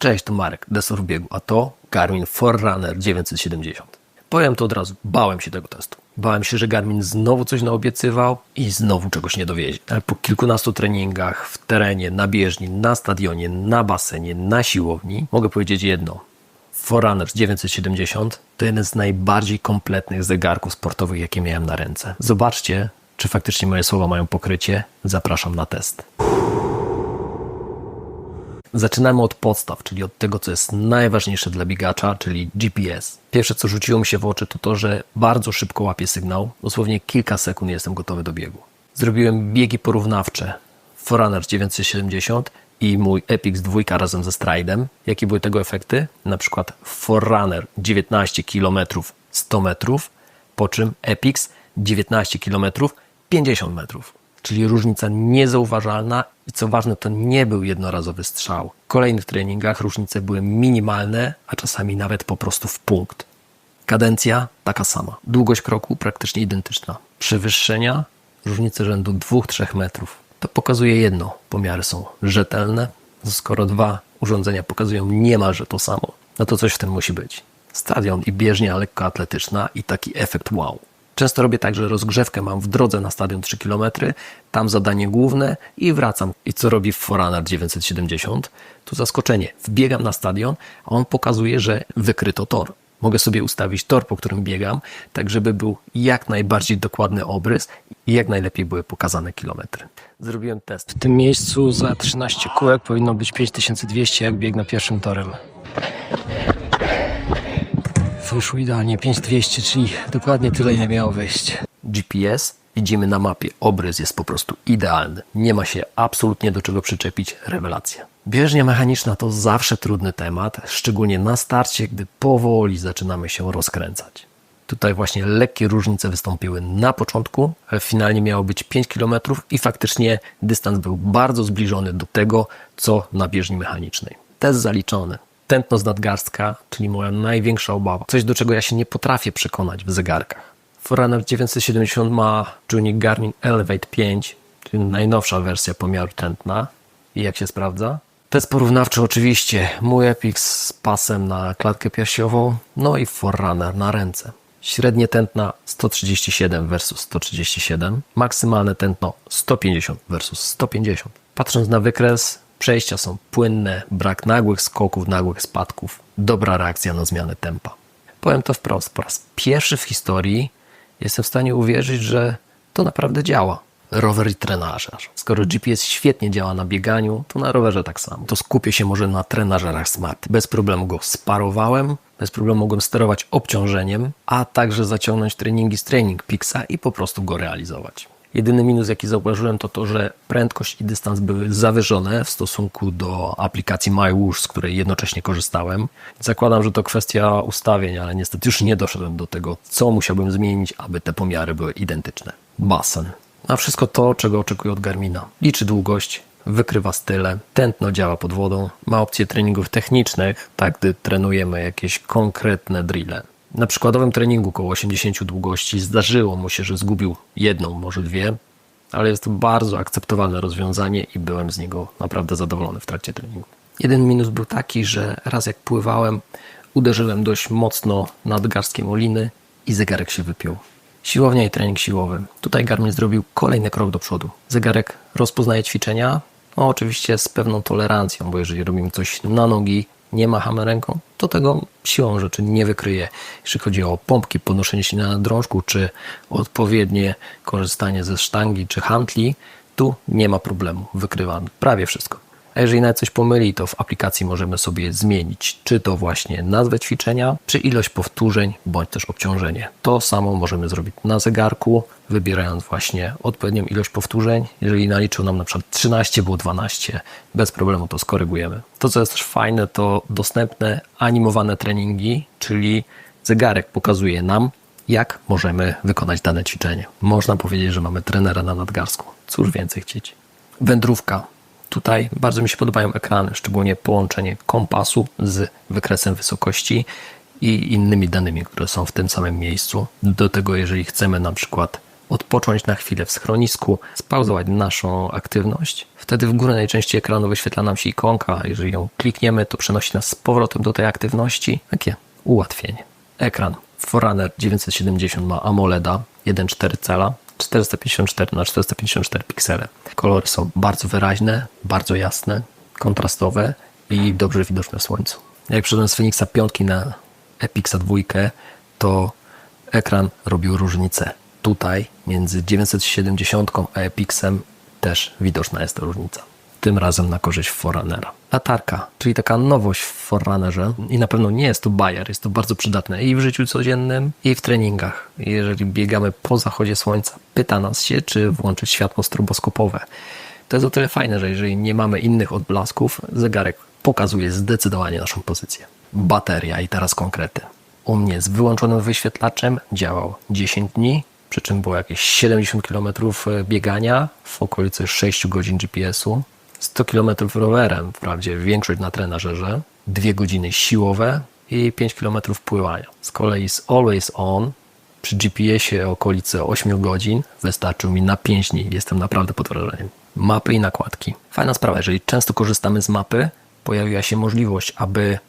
Cześć, to Marek, Desor w biegu, a to Garmin Forerunner 970. Powiem to od razu, bałem się tego testu. Bałem się, że Garmin znowu coś naobiecywał i znowu czegoś nie dowiezie. Ale po kilkunastu treningach w terenie, na bieżni, na stadionie, na basenie, na siłowni mogę powiedzieć jedno. Forerunner 970 to jeden z najbardziej kompletnych zegarków sportowych, jakie miałem na ręce. Zobaczcie, czy faktycznie moje słowa mają pokrycie. Zapraszam na test. Zaczynamy od podstaw, czyli od tego, co jest najważniejsze dla biegacza, czyli GPS. Pierwsze, co rzuciło mi się w oczy, to to, że bardzo szybko łapie sygnał. Dosłownie kilka sekund jestem gotowy do biegu. Zrobiłem biegi porównawcze Forerunner 970 i mój Epix 2 razem ze Stride'em. Jakie były tego efekty? Na przykład Forerunner 19 km 100 metrów, po czym Epix 19 km 50 metrów. Czyli różnica niezauważalna i co ważne, to nie był jednorazowy strzał. W kolejnych treningach różnice były minimalne, a czasami nawet po prostu w punkt. Kadencja taka sama. Długość kroku praktycznie identyczna. Przewyższenia różnice rzędu 2-3 metrów. To pokazuje jedno. Pomiary są rzetelne. Skoro dwa urządzenia pokazują niemalże to samo, no to coś w tym musi być. Stadion i bieżnia lekkoatletyczna i taki efekt wow. Często robię tak, że rozgrzewkę mam w drodze na stadion 3 km, tam zadanie główne i wracam. I co robi Forerunner 970? Tu zaskoczenie. Wbiegam na stadion, a on pokazuje, że wykryto tor. Mogę sobie ustawić tor, po którym biegam, tak żeby był jak najbardziej dokładny obrys i jak najlepiej były pokazane kilometry. Zrobiłem test. W tym miejscu za 13 kółek powinno być 5200, jak biegnę pierwszym torem. Wyszło idealnie 5200, czyli dokładnie tyle, ile miało wyjść. GPS, widzimy na mapie, obrys jest po prostu idealny. Nie ma się absolutnie do czego przyczepić, rewelacja. Bieżnia mechaniczna to zawsze trudny temat, szczególnie na starcie, gdy powoli zaczynamy się rozkręcać. Tutaj właśnie lekkie różnice wystąpiły na początku, ale finalnie miało być 5 km i faktycznie dystans był bardzo zbliżony do tego, co na bieżni mechanicznej. Test zaliczony. Tętno z nadgarstka, czyli moja największa obawa. Coś, do czego ja się nie potrafię przekonać w zegarkach. Forerunner 970 ma czujnik Garmin Elevate 5, czyli najnowsza wersja pomiaru tętna. I jak się sprawdza? Test porównawczy oczywiście. Mój Epix z pasem na klatkę piersiową, no i Forerunner na ręce. Średnie tętna 137 versus 137. Maksymalne tętno 150 versus 150. Patrząc na wykres, przejścia są płynne, brak nagłych skoków, nagłych spadków, dobra reakcja na zmianę tempa. Powiem to wprost, po raz pierwszy w historii jestem w stanie uwierzyć, że to naprawdę działa. Rower i trenażer. Skoro GPS świetnie działa na bieganiu, to na rowerze tak samo. To skupię się może na trenażerach Smart. Bez problemu go sparowałem, bez problemu mogłem sterować obciążeniem, a także zaciągnąć treningi z Training Peaksa i po prostu go realizować. Jedyny minus, jaki zauważyłem, to to, że prędkość i dystans były zawyżone w stosunku do aplikacji MyWhoosh, z której jednocześnie korzystałem. Zakładam, że to kwestia ustawień, ale niestety już nie doszedłem do tego, co musiałbym zmienić, aby te pomiary były identyczne. Basen. A wszystko to, czego oczekuję od Garmina. Liczy długość, wykrywa style, tętno działa pod wodą, ma opcje treningów technicznych, tak gdy trenujemy jakieś konkretne drille. Na przykładowym treningu koło 80 długości zdarzyło mu się, że zgubił jedną, może dwie, ale jest to bardzo akceptowalne rozwiązanie i byłem z niego naprawdę zadowolony w trakcie treningu. Jeden minus był taki, że raz jak pływałem, uderzyłem dość mocno nadgarstkiem o liny i zegarek się wypiął. Siłownia i trening siłowy. Tutaj Garmin zrobił kolejny krok do przodu. Zegarek rozpoznaje ćwiczenia, no oczywiście z pewną tolerancją, bo jeżeli robimy coś na nogi, nie machamy ręką, to tego siłą rzeczy nie wykryje. Jeśli chodzi o pompki, podnoszenie się na drążku, czy odpowiednie korzystanie ze sztangi, czy hantli, tu nie ma problemu, wykrywa prawie wszystko. A jeżeli nawet coś pomyli, to w aplikacji możemy sobie zmienić, czy to właśnie nazwę ćwiczenia, czy ilość powtórzeń, bądź też obciążenie. To samo możemy zrobić na zegarku, wybierając właśnie odpowiednią ilość powtórzeń. Jeżeli naliczył nam na przykład 13, było 12, bez problemu to skorygujemy. To, co jest też fajne, to dostępne animowane treningi, czyli zegarek pokazuje nam, jak możemy wykonać dane ćwiczenie. Można powiedzieć, że mamy trenera na nadgarstku. Cóż więcej chcieć. Wędrówka. Tutaj bardzo mi się podobają ekrany, szczególnie połączenie kompasu z wykresem wysokości i innymi danymi, które są w tym samym miejscu. Do tego, jeżeli chcemy na przykład odpocząć na chwilę w schronisku, spauzować naszą aktywność. Wtedy w górę najczęściej ekranu wyświetla nam się ikonka. Jeżeli ją klikniemy, to przenosi nas z powrotem do tej aktywności. Takie ułatwienie. Ekran Forerunner 970 ma AMOLED-a 1,4 cala, 454 na 454 piksele. Kolory są bardzo wyraźne, bardzo jasne, kontrastowe i dobrze widoczne w słońcu. Jak przeszedłem z Phoenixa 5 na Epixa 2, to ekran robił różnicę. Tutaj między 970 a Epixem też widoczna jest ta różnica. Tym razem na korzyść Forerunnera. Latarka, czyli taka nowość w Forerunnerze i na pewno nie jest to bajer, jest to bardzo przydatne i w życiu codziennym, i w treningach. Jeżeli biegamy po zachodzie słońca, pyta nas się, czy włączyć światło stroboskopowe. To jest o tyle fajne, że jeżeli nie mamy innych odblasków, zegarek pokazuje zdecydowanie naszą pozycję. Bateria i teraz konkrety. U mnie z wyłączonym wyświetlaczem działał 10 dni, przy czym było jakieś 70 km biegania w okolicy 6 godzin GPS-u, 100 km rowerem, wprawdzie większość na trenażerze, 2 godziny siłowe i 5 km pływania. Z kolei z Always On przy GPS-ie okolice 8 godzin wystarczył mi na 5 dni. Jestem naprawdę pod wrażeniem. Mapy i nakładki. Fajna sprawa, jeżeli często korzystamy z mapy, pojawiła się możliwość, aby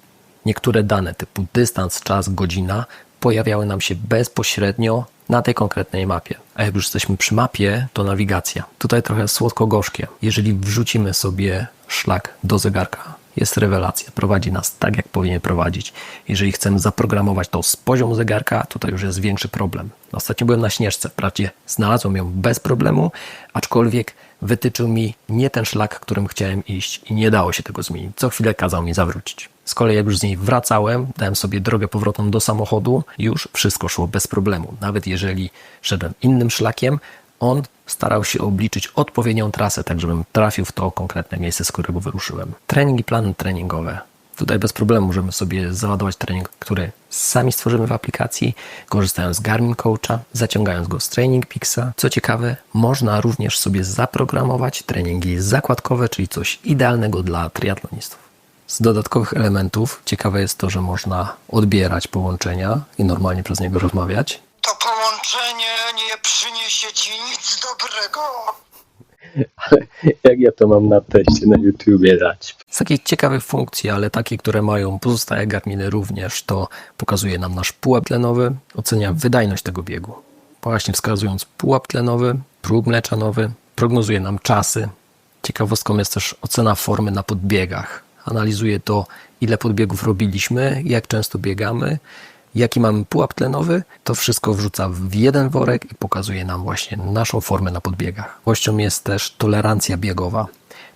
niektóre dane typu dystans, czas, godzina pojawiały nam się bezpośrednio na tej konkretnej mapie. A jak już jesteśmy przy mapie, to nawigacja. Tutaj trochę słodko-gorzkie. Jeżeli wrzucimy sobie szlak do zegarka, jest rewelacja. Prowadzi nas tak, jak powinien prowadzić. Jeżeli chcemy zaprogramować to z poziomu zegarka, tutaj już jest większy problem. Ostatnio byłem na Śnieżce. Wprawdzie znalazłem ją bez problemu, aczkolwiek wytyczył mi nie ten szlak, którym chciałem iść i nie dało się tego zmienić. Co chwilę kazał mi zawrócić. Z kolei jak już z niej wracałem, dałem sobie drogę powrotną do samochodu, już wszystko szło bez problemu. Nawet jeżeli szedłem innym szlakiem, on starał się obliczyć odpowiednią trasę, tak żebym trafił w to konkretne miejsce, z którego wyruszyłem. Trening i plany treningowe. Tutaj bez problemu możemy sobie załadować trening, który sami stworzymy w aplikacji, korzystając z Garmin Coacha, zaciągając go z Training Peaksa. Co ciekawe, można również sobie zaprogramować treningi zakładkowe, czyli coś idealnego dla triatlonistów. Z dodatkowych elementów ciekawe jest to, że można odbierać połączenia i normalnie przez niego rozmawiać. To połączenie nie przyniesie ci nic dobrego. Ale jak ja to mam na teście na YouTubie dać? Z takich ciekawych funkcji, ale takie, które mają pozostałe Garminy również, to pokazuje nam nasz pułap tlenowy, ocenia wydajność tego biegu. Właśnie wskazując pułap tlenowy, próg mleczanowy, prognozuje nam czasy. Ciekawostką jest też ocena formy na podbiegach. Analizuje to, ile podbiegów robiliśmy, jak często biegamy, jaki mamy pułap tlenowy, to wszystko wrzuca w jeden worek i pokazuje nam właśnie naszą formę na podbiegach. Właścią jest też tolerancja biegowa.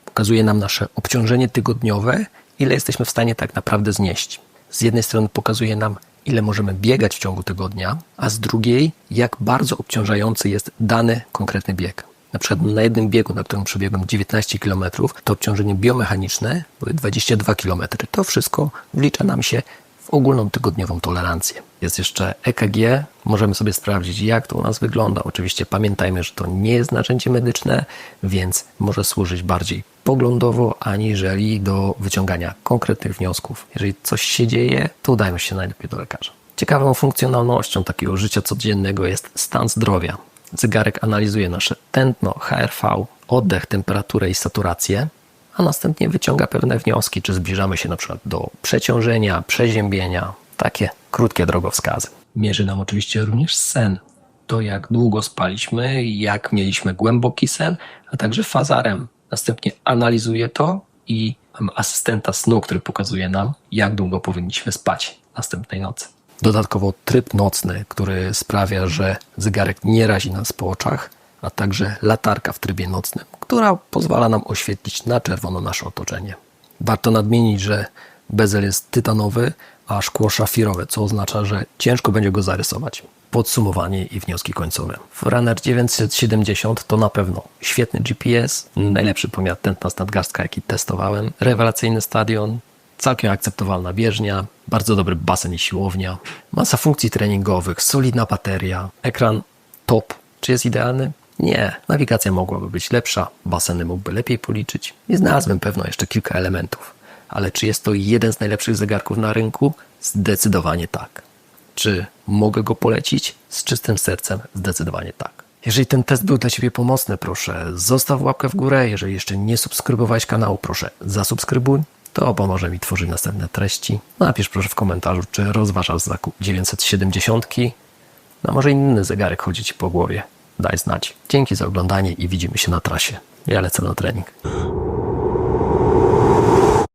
Pokazuje nam nasze obciążenie tygodniowe, ile jesteśmy w stanie tak naprawdę znieść. Z jednej strony pokazuje nam, ile możemy biegać w ciągu tygodnia, a z drugiej, jak bardzo obciążający jest dany konkretny bieg. Na przykład na jednym biegu, na którym przebiegłem 19 km, to obciążenie biomechaniczne były 22 km. To wszystko wlicza nam się w ogólną tygodniową tolerancję. Jest jeszcze EKG. Możemy sobie sprawdzić, jak to u nas wygląda. Oczywiście pamiętajmy, że to nie jest narzędzie medyczne, więc może służyć bardziej poglądowo, aniżeli do wyciągania konkretnych wniosków. Jeżeli coś się dzieje, to udajmy się najlepiej do lekarza. Ciekawą funkcjonalnością takiego życia codziennego jest stan zdrowia. Zegarek analizuje nasze tętno, HRV, oddech, temperaturę i saturację, a następnie wyciąga pewne wnioski, czy zbliżamy się na przykład do przeciążenia, przeziębienia. Takie krótkie drogowskazy. Mierzy nam oczywiście również sen. To jak długo spaliśmy, jak mieliśmy głęboki sen, a także fazarem. Następnie analizuje to i mamy asystenta snu, który pokazuje nam, jak długo powinniśmy spać następnej nocy. Dodatkowo tryb nocny, który sprawia, że zegarek nie razi nas po oczach, a także latarka w trybie nocnym, która pozwala nam oświetlić na czerwono nasze otoczenie. Warto nadmienić, że bezel jest tytanowy, a szkło szafirowe, co oznacza, że ciężko będzie go zarysować. Podsumowanie i wnioski końcowe. Forerunner 970 to na pewno świetny GPS, najlepszy pomiar tętna z nadgarstka, jaki testowałem, rewelacyjny stadion, całkiem akceptowalna bieżnia, bardzo dobry basen i siłownia, masa funkcji treningowych, solidna bateria, ekran top. Czy jest idealny? Nie. Nawigacja mogłaby być lepsza, baseny mógłby lepiej policzyć i znalazłem pewno jeszcze kilka elementów. Ale czy jest to jeden z najlepszych zegarków na rynku? Zdecydowanie tak. Czy mogę go polecić? Z czystym sercem zdecydowanie tak. Jeżeli ten test był dla Ciebie pomocny, proszę zostaw łapkę w górę. Jeżeli jeszcze nie subskrybowałeś kanału, proszę zasubskrybuj. To pomoże mi tworzyć następne treści. Napisz proszę w komentarzu, czy rozważasz zakup 970. No może inny zegarek chodzi Ci po głowie. Daj znać. Dzięki za oglądanie i widzimy się na trasie. Ja lecę na trening.